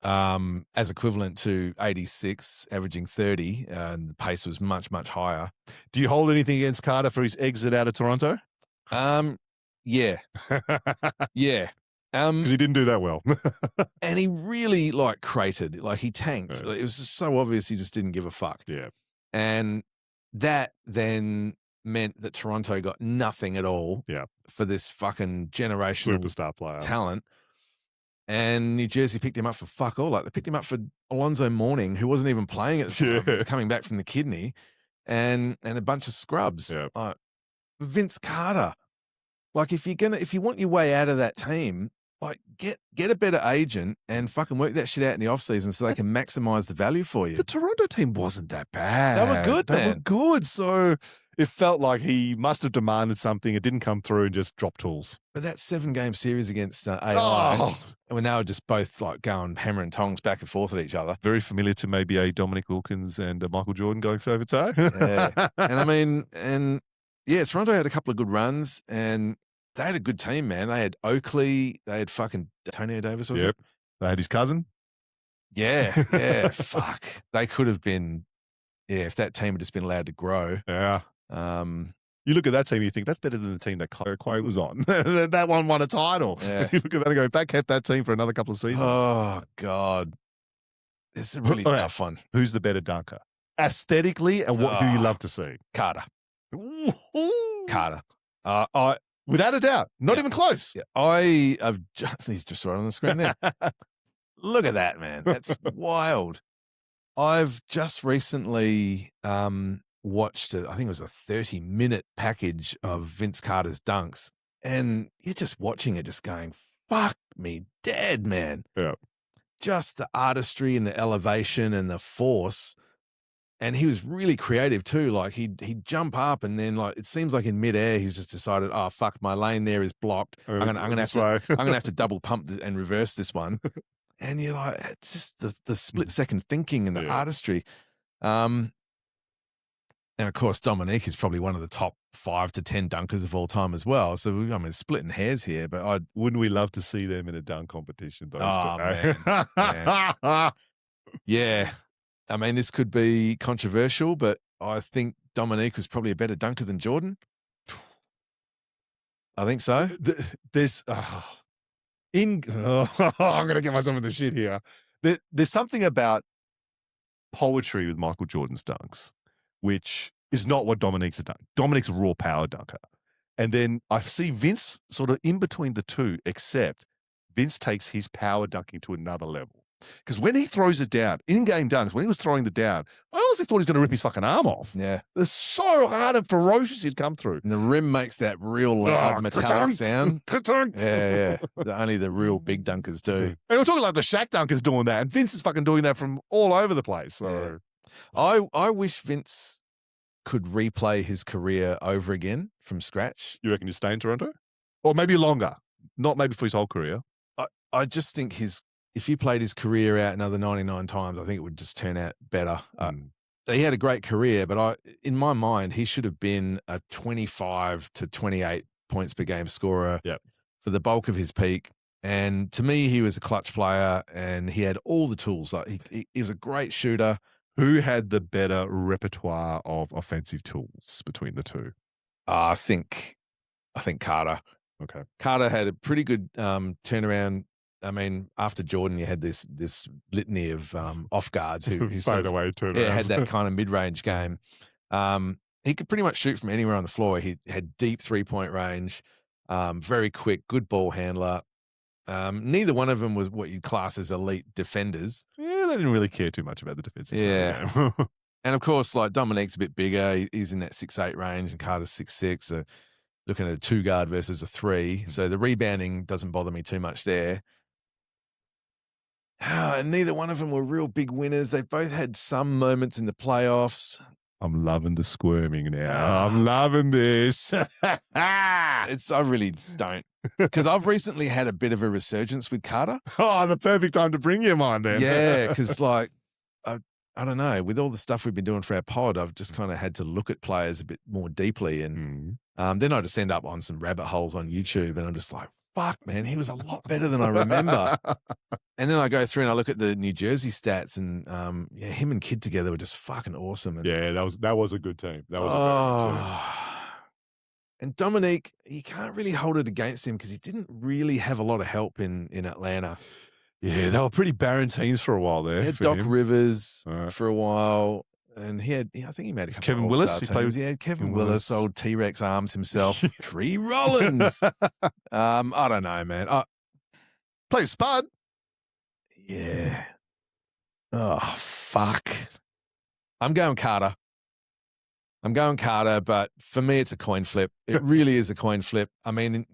As equivalent to 86, averaging 30, and the pace was much, much higher. Do you hold anything against Carter for his exit out of Toronto? Yeah. Yeah. Because he didn't do that well. And he really cratered, he tanked. It was just so obvious he just didn't give a fuck. Yeah. And that then meant that Toronto got nothing at all for this fucking generational superstar player talent. And New Jersey picked him up for fuck all. They picked him up for Alonzo Mourning, who wasn't even playing at the time, coming back from the kidney, and a bunch of scrubs. Yeah. Vince Carter. If you want your way out of that team, get a better agent and fucking work that shit out in the offseason so they can maximize the value for you. The Toronto team wasn't that bad. They were good, man. They were good. So it felt like he must have demanded something. It didn't come through and just dropped tools. But that 7-game series against AI, when they were just both going hammer and tongs back and forth at each other. Very familiar to maybe a Dominique Wilkins and a Michael Jordan going toe to toe. Yeah. Toronto had a couple of good runs, and they had a good team, man. They had Oakley. They had fucking Antonio Davis. Yep. They had his cousin. Yeah. Fuck. They could have been, if that team had just been allowed to grow. Yeah. You look at that team, you think that's better than the team that Kyrie was on. That one won a title. Yeah. You look at that and go, if that kept that team for another couple of seasons. Oh, God. This is a really tough one. Who's the better dunker? Aesthetically, and who you love to see? Carter. Carter. Without a doubt. Not even close. Yeah. He's just right on the screen there. Look at that, man. That's wild. I've just recently watched, I think it was a 30-minute package of Vince Carter's dunks, and you're just watching it just going, fuck me dead, man. Yeah. Just the artistry and the elevation and the force. And he was really creative too. Like he'd jump up and then like it seems like in midair he's just decided, oh fuck, my lane there is blocked. I'm gonna have to double pump and reverse this one. And you're like, it's just the split second thinking and the artistry. And of course, Dominique is probably one of the top 5 to 10 dunkers of all time as well. So I mean, splitting hairs here, but wouldn't we love to see them in a dunk competition? Man. Yeah. I mean, this could be controversial, but I think Dominique was probably a better dunker than Jordan. I think so. I'm going to get myself in the shit here. There's something about poetry with Michael Jordan's dunks, which is not what Dominique's done. Dominique's a raw power dunker. And then I see Vince sort of in between the two, except Vince takes his power dunking to another level. Because when he throws it down, in-game dunks, when he was throwing it down, I honestly thought he was going to rip his fucking arm off. Yeah. It's so hard and ferocious he'd come through. And the rim makes that real loud metallic sound. Yeah. Only the real big dunkers do. And we're talking like the Shaq dunkers doing that, and Vince is fucking doing that from all over the place. So I wish Vince could replay his career over again from scratch. You reckon he'd stay in Toronto? Or maybe longer. Not maybe for his whole career. I just think if he played his career out another 99 times, I think it would just turn out better. He had a great career, but in my mind, he should have been a 25 to 28 points per game scorer for the bulk of his peak. And to me, he was a clutch player and he had all the tools. Like he was a great shooter. Who had the better repertoire of offensive tools between the two? I think Carter. Okay. Carter had a pretty good turnaround. I mean, after Jordan, you had this litany of off guards who fade away turnarounds. Had that kind of mid-range game. He could pretty much shoot from anywhere on the floor. He had deep 3-point range, very quick, good ball handler. Neither one of them was what you'd class as elite defenders. Yeah, they didn't really care too much about the defensive side of the game. And of course, like Dominique's a bit bigger. He's in that 6'8" range, and Carter's 6'6". So looking at a 2-guard versus a 3. So the rebounding doesn't bother me too much there. And neither one of them were real big winners. They both had some moments in the playoffs. I'm loving the squirming now. I'm loving this. I really don't. Because I've recently had a bit of a resurgence with Carter. Oh, the perfect time to bring him on then. Yeah, because like, I don't know, with all the stuff we've been doing for our pod, I've just kind of had to look at players a bit more deeply. And then I just end up on some rabbit holes on YouTube and I'm just like, fuck, man, he was a lot better than I remember. And then I go through and I look at the New Jersey stats and him and Kidd together were just fucking awesome. And, that was a good team. That was a very good team. And Dominique, you can't really hold it against him because he didn't really have a lot of help in Atlanta. Yeah, they were pretty barren teams for a while there. He had Doc Rivers for a while. And I think he made a couple Kevin of Willis. He played with Kevin Willis, old T-Rex arms himself. Tree Rollins. I don't know, man. Play with Spud. Yeah. Oh, fuck. I'm going Carter, but for me, it's a coin flip. It really is a coin flip. I mean,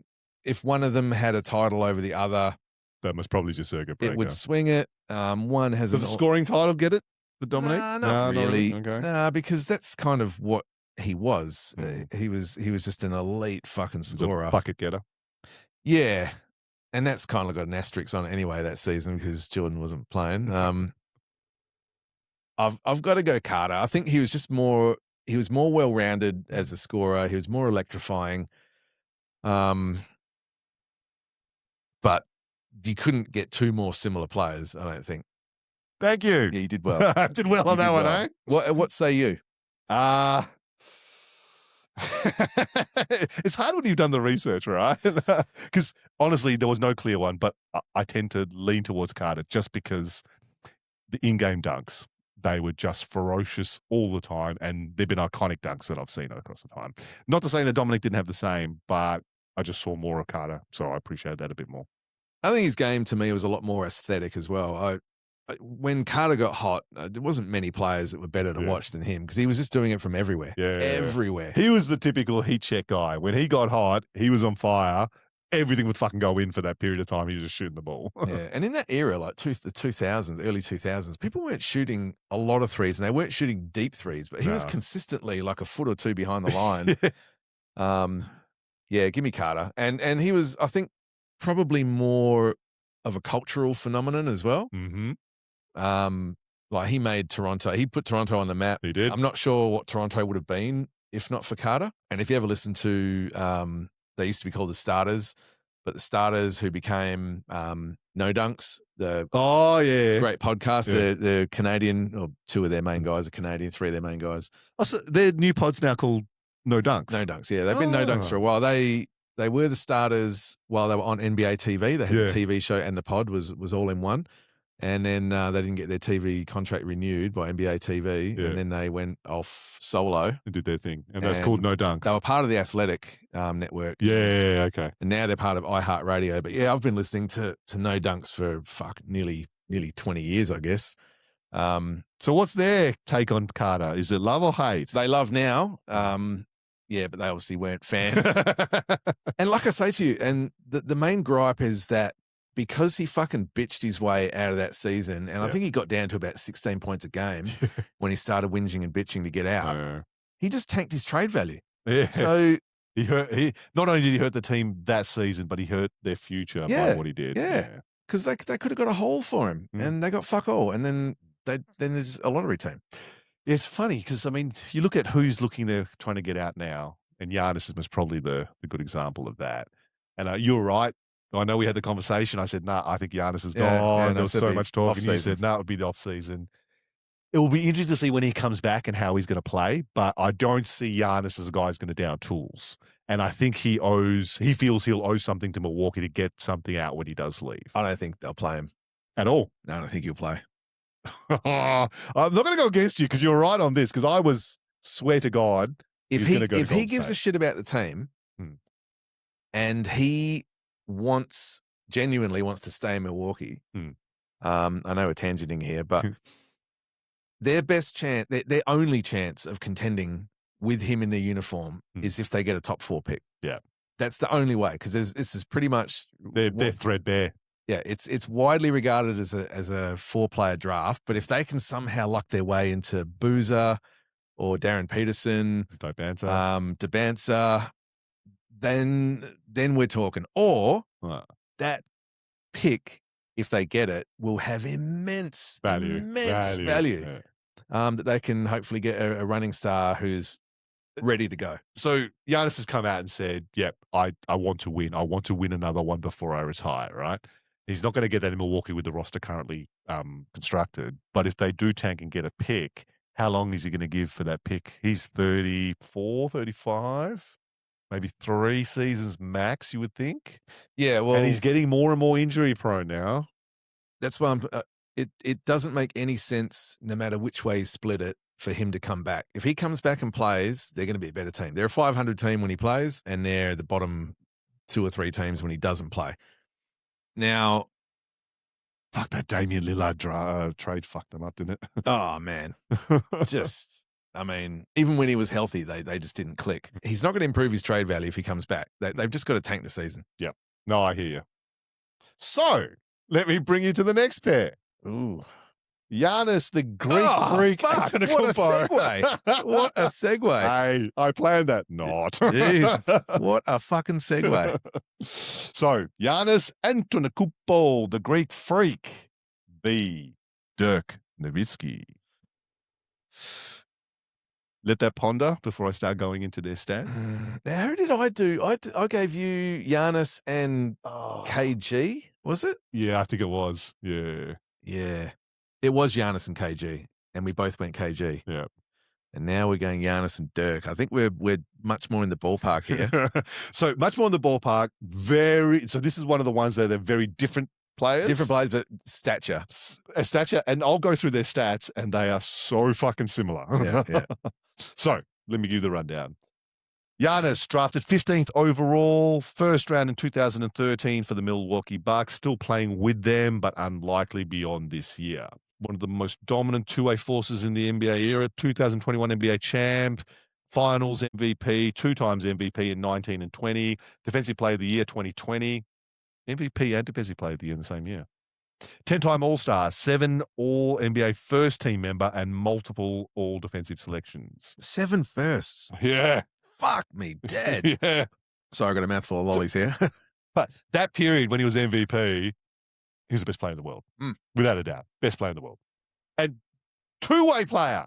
if one of them had a title over the other, that was probably just circuit breaker. It would swing it. One has Does the scoring title get it? The Dominique? Not really. Okay. Nah, because that's kind of what he was. He was just an elite fucking scorer. A bucket getter. Yeah. And that's kind of got an asterisk on it anyway that season because Jordan wasn't playing. I've got to go Carter. I think he was more well-rounded as a scorer. He was more electrifying. But you couldn't get 2 more similar players, I don't think. Thank you. Yeah, you did well. I did well on that one, eh? What say you? It's hard when you've done the research, right? Because honestly, there was no clear one, but I tend to lean towards Carter just because the in-game dunks, they were just ferocious all the time, and they've been iconic dunks that I've seen across the time. Not to say that Dominic didn't have the same, but I just saw more of Carter, so I appreciate that a bit more. I think his game to me was a lot more aesthetic as well. when Carter got hot, there wasn't many players that were better to watch than him because he was just doing it from everywhere. Yeah. Everywhere. He was the typical heat check guy. When he got hot, he was on fire. Everything would fucking go in for that period of time. He was just shooting the ball. Yeah. And in that era, like the 2000s, early 2000s, people weren't shooting a lot of threes and they weren't shooting deep threes, but he was consistently like a foot or two behind the line. Yeah, give me Carter. And he was, I think, probably more of a cultural phenomenon as well. Mm-hmm. Like he made Toronto, he put Toronto on the map. He did. I'm not sure what Toronto would have been if not for Carter. And if you ever listen to, they used to be called the Starters, but the Starters who became No Dunks, the great podcast. Yeah. They're Canadian, or two of their main guys are Canadian, three of their main guys. Oh, so their new pod's now called No Dunks. No Dunks, yeah. They've been No Dunks for a while. They were the Starters while they were on NBA TV. They had the TV show and the pod was all in one. And then they didn't get their TV contract renewed by NBA TV. Yeah. And then they went off solo. And did their thing. And that's called No Dunks. They were part of the Athletic network. Yeah, okay. And now they're part of iHeartRadio. But yeah, I've been listening to No Dunks for nearly 20 years, I guess. So what's their take on Carter? Is it love or hate? They love now. Yeah, but they obviously weren't fans. And like I say to you, and the main gripe is that because he fucking bitched his way out of that season, and I think he got down to about 16 points a game when he started whinging and bitching to get out, he just tanked his trade value. Yeah. So he not only did he hurt the team that season, but he hurt their future by what he did. Yeah. Because they could have got a haul for him, and they got fuck all. And then there's a lottery team. It's funny because, I mean, you look at who's looking there trying to get out now, and Giannis is probably the good example of that. And you're right. I know we had the conversation. I said, nah, I think Giannis is gone. There was so much talk. And you said, no, it would be the off-season. It will be interesting to see when he comes back and how he's going to play. But I don't see Giannis as a guy who's going to down tools. And I think he feels he'll owe something to Milwaukee to get something out when he does leave. I don't think they'll play him. At all? No, I don't think he'll play. I'm not going to go against you because you're right on this, because I was, swear to God, if he gives a shit about the team and he genuinely wants to stay in Milwaukee. I know we're tangenting here, but their best chance, their only chance of contending with him in their uniform is if they get a top 4 pick. Yeah. That's the only way, because this is pretty much they're threadbare. Yeah, it's widely regarded as a 4-player draft, but if they can somehow luck their way into Boozer or Darren Peterson, Debanza, then we're talking. Or that pick, if they get it, will have immense value. That they can hopefully get a running star who's ready to go. So Giannis has come out and said, yep, I want to win. I want to win another one before I retire, right? He's not going to get that in Milwaukee with the roster currently constructed. But if they do tank and get a pick, how long is he going to give for that pick? He's 34, 35, maybe 3 seasons max, you would think. Yeah, well, and he's getting more and more injury prone now. That's why it doesn't make any sense, no matter which way you split it, for him to come back. If he comes back and plays, they're going to be a better team. They're a 500 team when he plays, and they're the bottom 2 or 3 teams when he doesn't play. Now, fuck, that Damian Lillard trade fucked them up, didn't it? Oh, man. I mean, even when he was healthy, they just didn't click. He's not going to improve his trade value if he comes back. They've just got to tank the season. Yep. No, I hear you. So, let me bring you to the next pair. Ooh. Giannis, the Greek freak. Fuck. What a segue. What a segue. Hey, I planned that. Not. Jeez. What a fucking segue. So, Giannis Antetokounmpo, the Greek freak. B. Dirk Nowitzki. Let that ponder before I start going into their stat. Now, who did I do? I gave you Giannis and KG, was it? Yeah, I think it was. Yeah. Yeah. It was Giannis and KG, and we both went KG. Yeah. And now we're going Giannis and Dirk. I think we're much more in the ballpark here. So much more in the ballpark. So this is one of the ones that they're very different players. Different players, but stature. Stature. And I'll go through their stats, and they are so fucking similar. Yeah. So let me give you the rundown. Giannis drafted 15th overall, first round in 2013 for the Milwaukee Bucks, still playing with them, but unlikely beyond this year. One of the most dominant two-way forces in the NBA era, 2021 NBA champ, finals MVP, 2 times MVP in 19 and 20, defensive player of the year 2020, MVP and defensive player of the year in the same year. 10-time All-Star, 7 All-NBA first-team member, and multiple All-Defensive selections. 7 firsts. Yeah. Fuck me dead. Yeah. Sorry, I got a mouthful of lollies here. But that period when he was MVP, he was the best player in the world. Without a doubt. Best player in the world. And two-way player.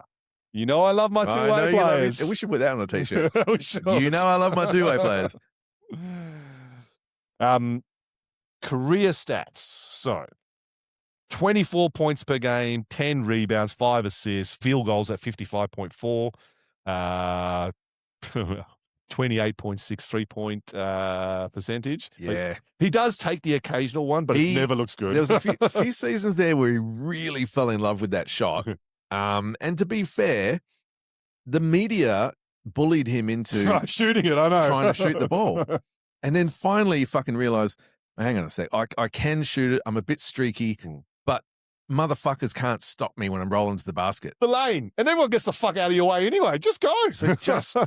You know I love my two-way players. We should put that on a t-shirt. We should. You know I love my two-way players. Career stats. So, 24 points per game, 10 rebounds, 5 assists, field goals at 55.4, 28.6 3-point percentage. Yeah. Like, he does take the occasional one, but it never looks good. There was a few seasons there where he really fell in love with that shot. And to be fair, the media bullied him into shooting it, I know. Trying to shoot the ball. And then finally he fucking realized, hang on a sec, I can shoot it. I'm a bit streaky, but motherfuckers can't stop me when I'm rolling to the basket. The lane. And everyone gets the fuck out of your way anyway. Just go. So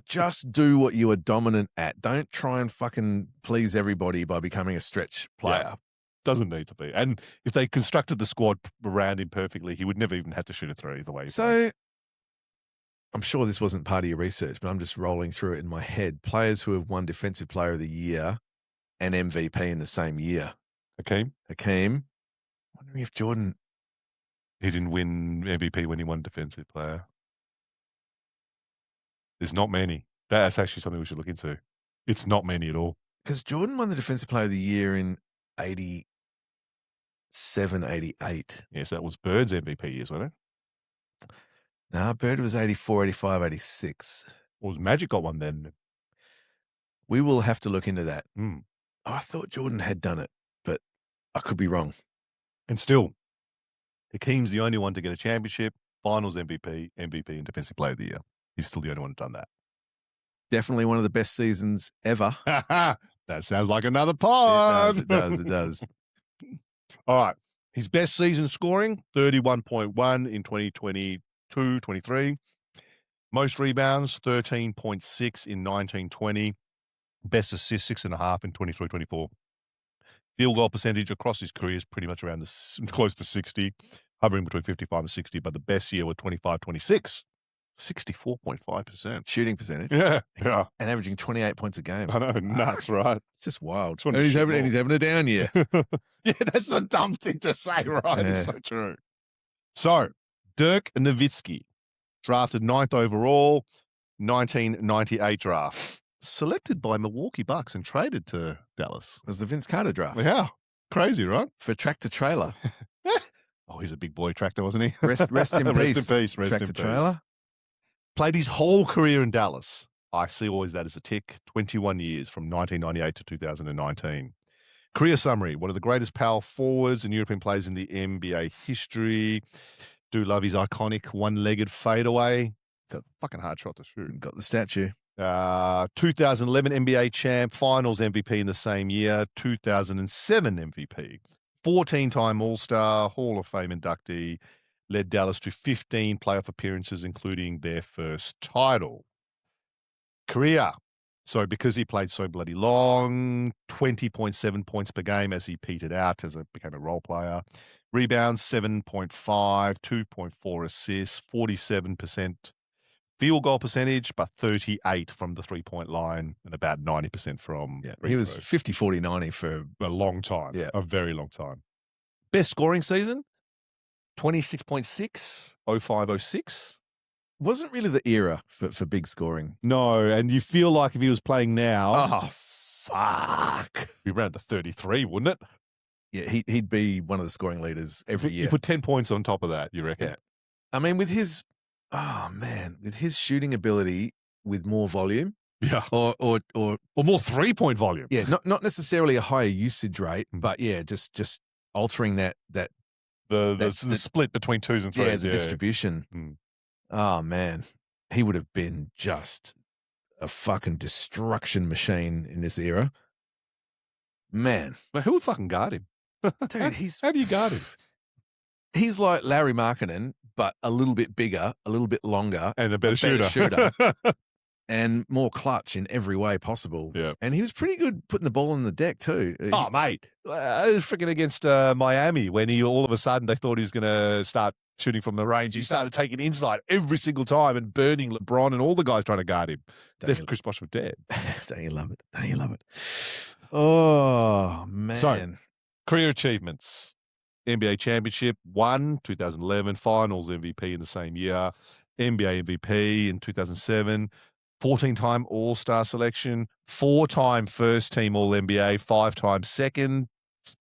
just do what you are dominant at. Don't try and fucking please everybody by becoming a stretch player. Yeah. Doesn't need to be. And if they constructed the squad around him perfectly, he would never even have to shoot a three the way he So I'm sure this wasn't part of your research, but I'm just rolling through it in my head. Players who have won Defensive Player of the Year and MVP in the same year. Hakeem. Wondering if Jordan... He didn't win MVP when he won Defensive Player. There's not many. That's actually something we should look into. It's not many at all. Because Jordan won the Defensive Player of the Year in 87, 88. Yes, that was Bird's MVP years, wasn't it? No, Bird was 84, 85, 86. Or was Magic got one then? We will have to look into that. Mm. I thought Jordan had done it, but I could be wrong. And still, Hakeem's the only one to get a championship, finals MVP, and Defensive Player of the Year. He's still the only one who's done that. Definitely one of the best seasons ever. That sounds like another pod. It does. All right. His best season scoring, 31.1 in 2022-23. Most rebounds, 13.6 in 1920. Best assists, 6.5 in 23-24. Field goal percentage across his career is pretty much around close to 60, hovering between 55 and 60, but the best year was 25-26, 64.5%. Shooting percentage. Yeah. And averaging 28 points a game. I know, nuts, right? It's just wild. And he's having a down year. Yeah, that's the dumb thing to say, right? Yeah. It's so true. So, Dirk Nowitzki, drafted 9th overall, 1998 draft. Selected by Milwaukee Bucks and traded to Dallas. It was the Vince Carter draft. Yeah. Crazy, right? For tractor trailer. Oh, he's a big boy tractor, wasn't he? Rest in peace. Tractor trailer. Played his whole career in Dallas. I see always that as a tick. 21 years from 1998 to 2019. Career summary. One of the greatest power forwards and European players in the NBA history. Do love his iconic one-legged fadeaway. It's a fucking hard shot to shoot. Got the statue. 2011 NBA champ, finals MVP in the same year, 2007 MVP, 14-time All-Star, Hall of Fame inductee, led Dallas to 15 playoff appearances, including their first title. Career. So because he played so bloody long, 20.7 points per game as he petered out as became a role player. Rebounds, 7.5, 2.4 assists, 47% field goal percentage, but 38 from the three-point line and about 90% from he was 50, 40, 90 for a long time. Yeah. A very long time. Best scoring season, 26.6, 05-06. Wasn't really the era for big scoring. No, and you feel like if he was playing now... Oh, fuck. He'd be around to 33, wouldn't it? Yeah, he'd be one of the scoring leaders every year. You put 10 points on top of that, you reckon? Yeah. I mean, with his... Oh, man. With his shooting ability with more volume. Yeah. Or more three-point volume. Yeah, not necessarily a higher usage rate, but yeah, just altering that the split between twos and threes. Yeah, the distribution. Oh, man. He would have been just a fucking destruction machine in this era. Man, But who would fucking guard him? dude, How do you guard him? He's like Larry Markkinen, but a little bit bigger, a little bit longer, And a better shooter. and more clutch in every way possible. Yeah. And he was pretty good putting the ball on the deck too. Oh, mate. I was freaking against Miami when he all of a sudden they thought he was going to start shooting from the range. He started taking inside every single time and burning LeBron and all the guys trying to guard him. Chris Bosh was dead. Don't you love it? Don't you love it? Oh, man. So, career achievements. NBA championship, 2011, finals MVP in the same year, NBA MVP in 2007, 14-time All-Star selection, 4-time first-team All-NBA, 5-time second,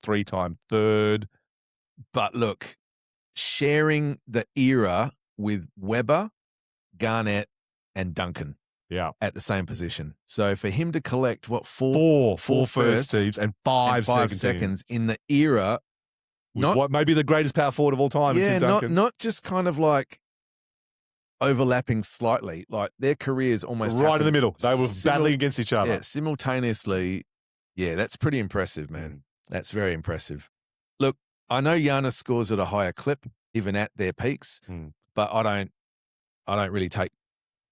3-time third. But look, sharing the era with Weber, Garnett, and Duncan. Yeah. At the same position. So for him to collect four first teams and five seconds in the era, what maybe the greatest power forward of all time. Yeah, not just kind of like overlapping slightly. Like their careers almost right in the middle. They were battling against each other. Yeah, simultaneously. Yeah, that's pretty impressive, man. That's very impressive. Look, I know Giannis scores at a higher clip, even at their peaks, but I don't really take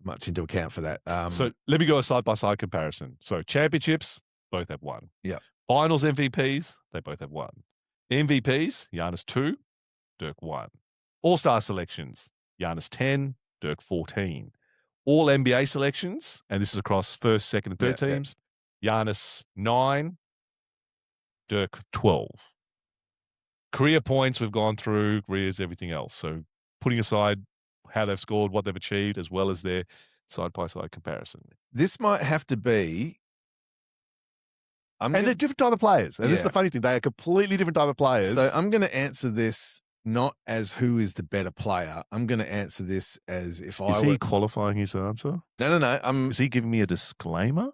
much into account for that. So let me go a side-by-side comparison. So championships, both have one. Yeah. Finals MVPs, they both have one. MVPs, Giannis 2, Dirk 1. All-Star selections, Giannis 10, Dirk 14. All NBA selections, and this is across first, second, and third teams, Giannis 9, Dirk 12. Career points we've gone through, careers, everything else. So putting aside how they've scored, what they've achieved, as well as their side-by-side comparison. This might have to be... they're different type of players. And this is the funny thing. They are completely different type of players. So I'm going to answer this not as who is the better player. I'm going to answer this as if I were... Is he qualifying his answer? No. Is he giving me a disclaimer?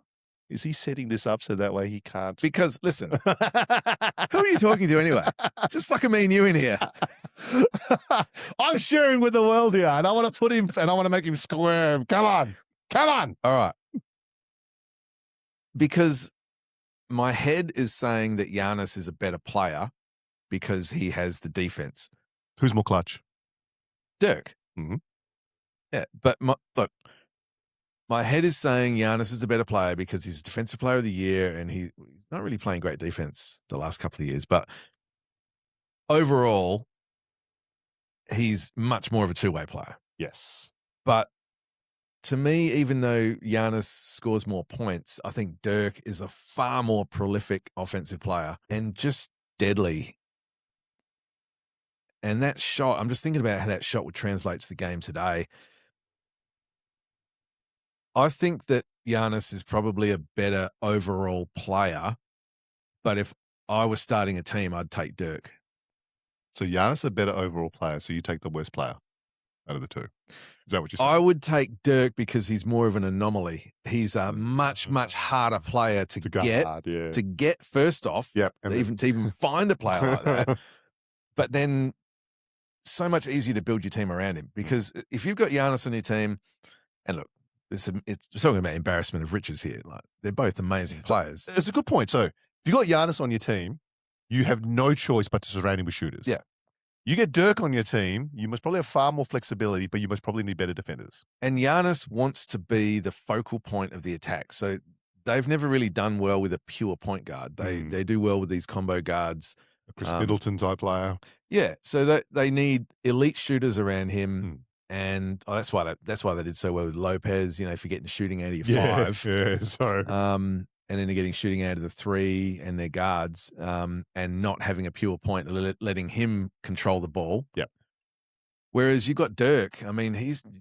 Is he setting this up so that way he can't... Because, listen, who are you talking to anyway? It's just fucking me and you in here. I'm sharing with the world here, and I want to put him, and I want to make him squirm. Come on. All right. Because my head is saying that Giannis is a better player because he has the defense. Who's more clutch? Dirk. Mm-hmm. Yeah, but look, my head is saying Giannis is a better player because he's Defensive Player of the Year and he's not really playing great defense the last couple of years. But overall, he's much more of a two-way player. Yes. But to me, even though Giannis scores more points, I think Dirk is a far more prolific offensive player and just deadly. And that shot, I'm just thinking about how that shot would translate to the game today. I think that Giannis is probably a better overall player, but if I was starting a team, I'd take Dirk. So Giannis is a better overall player, so you take the worst player out of the two. Is that what you're saying? I would take Dirk because he's more of an anomaly. He's a much harder player to get first off. Yep. To even find a player like that. But then so much easier to build your team around him because if you've got Giannis on your team, and look, it's talking about embarrassment of riches here. Like they're both amazing players. It's a good point. So if you got Giannis on your team, you have no choice but to surround him with shooters. Yeah. You get Dirk on your team, you must probably have far more flexibility, but you must probably need better defenders. And Giannis wants to be the focal point of the attack. So they've never really done well with a pure point guard. They do well with these combo guards. A Chris Middleton type player. Yeah. So they need elite shooters around him. And that's why they did so well with Lopez, if you're getting shooting out of your five. Yeah, sorry. And then they're getting shooting out of the three and their guards, and not having a pure point, letting him control the ball. Yep. Whereas you've got Dirk. I mean,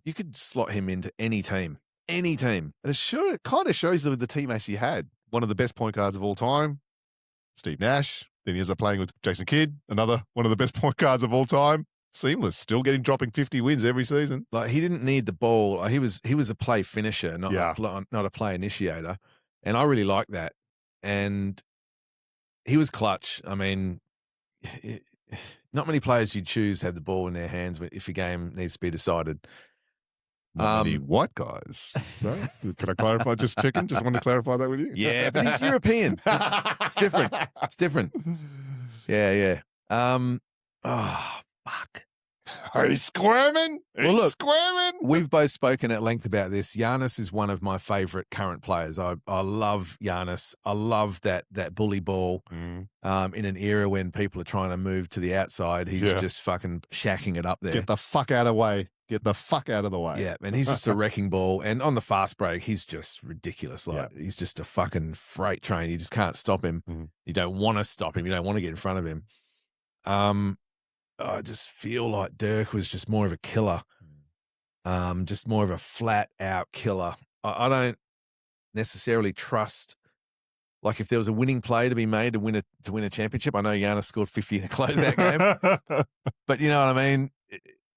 you could slot him into any team. Any team. And it kind of shows that with the teammates he had. One of the best point guards of all time, Steve Nash. Then he ends up playing with Jason Kidd, another one of the best point guards of all time. Seamless, still dropping 50 wins every season. Like he didn't need the ball. He was a play finisher, not a play initiator. And I really like that. And he was clutch. I mean, not many players you'd choose have the ball in their hands if your game needs to be decided. Not many white guys. So, can I clarify? Just checking. Just want to clarify that with you. Yeah, but he's European. It's different. It's different. Yeah. Oh, fuck. Are you squirming? Well, look, squirming? We've both spoken at length about this. Giannis is one of my favorite current players. I love Giannis. I love that bully ball. In an era when people are trying to move to the outside, he's just fucking shacking it up there. Get the fuck out of the way. Get the fuck out of the way. Yeah, and he's just a wrecking ball. And on the fast break, he's just ridiculous. Like he's just a fucking freight train. You just can't stop him. You don't want to stop him. You don't want to get in front of him. I just feel like Dirk was just more of a killer. Just more of a flat out killer. I don't necessarily trust, like, if there was a winning play to be made to win a championship. I know Giannis scored 50 in a closeout game, but you know what I mean?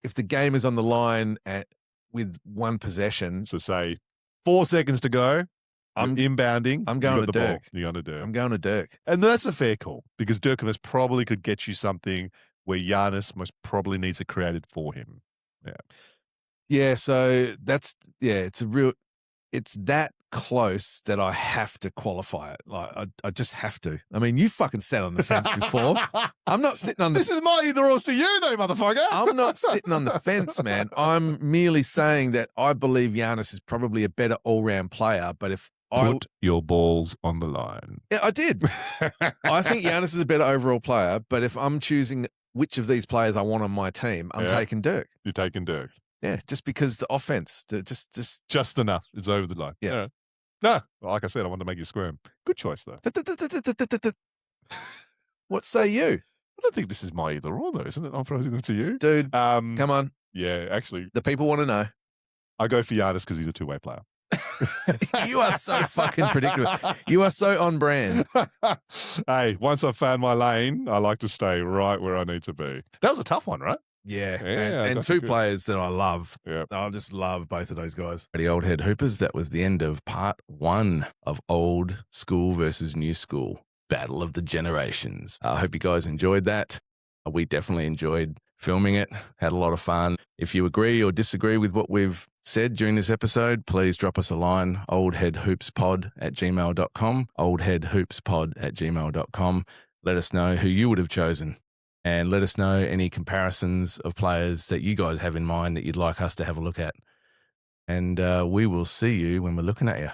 If the game is on the line with one possession. So say 4 seconds to go. I'm inbounding. I'm going to Dirk. You're going to Dirk. I'm going to Dirk. And that's a fair call because Dirk most probably could get you something where Giannis most probably needs it created for him. Yeah. Yeah, so it's that close that I have to qualify it. Like, I just have to. I mean, you fucking sat on the fence before. I'm not sitting on the... This is my either ors to you though, motherfucker. I'm not sitting on the fence, man. I'm merely saying that I believe Giannis is probably a better all-round player, but if Put your balls on the line. Yeah, I did. I think Giannis is a better overall player, but if I'm choosing which of these players I want on my team, I'm taking Dirk. You're taking Dirk. Yeah, just because the offense, just enough. It's over the line. Yeah. No, like I said, I wanted to make you squirm. Good choice, though. What say you? I don't think this is my either or, though, isn't it? I'm throwing it to you. Dude, come on. Yeah, actually. The people want to know. I go for Giannis because he's a two-way player. You are so fucking predictable. You are so on brand. Hey, once I've found my lane, I like to stay right where I need to be. That was a tough one, right? Yeah. And two players that I love. Yeah. I just love both of those guys. The old head hoopers, that was the end of part 1 of old school versus new school. Battle of the generations. I hope you guys enjoyed that. We definitely enjoyed filming it. Had a lot of fun. If you agree or disagree with what we've said during this episode, please drop us a line, oldheadhoopspod@gmail.com, oldheadhoopspod@gmail.com. Let us know who you would have chosen, and let us know any comparisons of players that you guys have in mind that you'd like us to have a look at. And we will see you when we're looking at you.